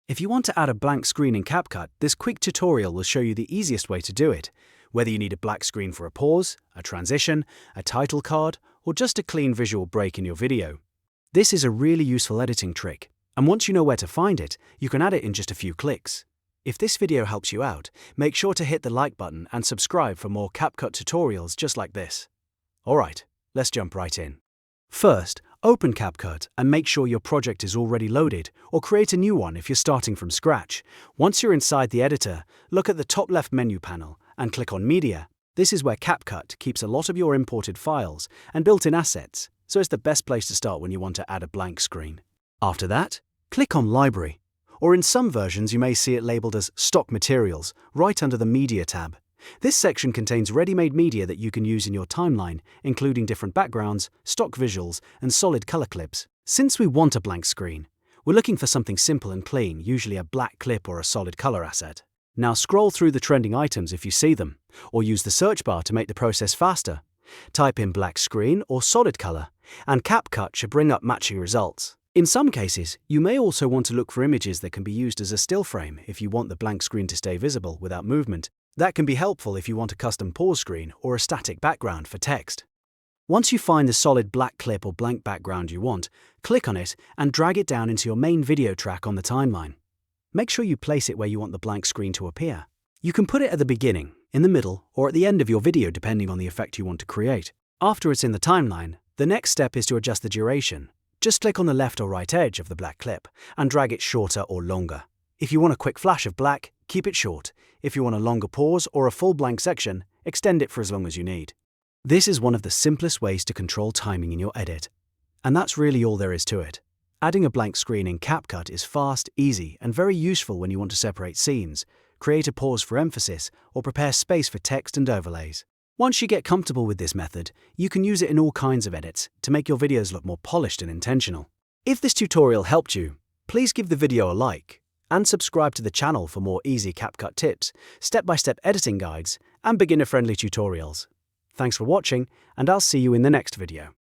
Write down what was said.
If you want to add a blank screen in CapCut, this quick tutorial will show you the easiest way to do it, whether you need a black screen for a pause, a transition, a title card, or just a clean visual break in your video. This is a really useful editing trick, and once you know where to find it, you can add it in just a few clicks. If this video helps you out, make sure to hit the like button and subscribe for more CapCut tutorials just like this. Alright, let's jump right in. First, open CapCut and make sure your project is already loaded, or create a new one if you're starting from scratch. Once you're inside the editor, look at the top left menu panel and click on Media. This is where CapCut keeps a lot of your imported files and built-in assets, so it's the best place to start when you want to add a blank screen. After that, click on Library, or in some versions you may see it labeled as Stock Materials, right under the Media tab. This section contains ready-made media that you can use in your timeline, including different backgrounds, stock visuals, and solid color clips. Since we want a blank screen, we're looking for something simple and clean, usually a black clip or a solid color asset. Now scroll through the trending items if you see them, or use the search bar to make the process faster. Type in black screen or solid color, and CapCut should bring up matching results. In some cases, you may also want to look for images that can be used as a still frame if you want the blank screen to stay visible without movement. That can be helpful if you want a custom pause screen or a static background for text. Once you find the solid black clip or blank background you want, click on it and drag it down into your main video track on the timeline. Make sure you place it where you want the blank screen to appear. You can put it at the beginning, in the middle, or at the end of your video depending on the effect you want to create. After it's in the timeline, the next step is to adjust the duration. Just click on the left or right edge of the black clip and drag it shorter or longer. If you want a quick flash of black, keep it short. If you want a longer pause or a full blank section, extend it for as long as you need. This is one of the simplest ways to control timing in your edit. And that's really all there is to it. Adding a blank screen in CapCut is fast, easy, and very useful when you want to separate scenes, create a pause for emphasis, or prepare space for text and overlays. Once you get comfortable with this method, you can use it in all kinds of edits to make your videos look more polished and intentional. If this tutorial helped you, please give the video a like, and subscribe to the channel for more easy CapCut tips, step-by-step editing guides, and beginner-friendly tutorials. Thanks for watching, and I'll see you in the next video.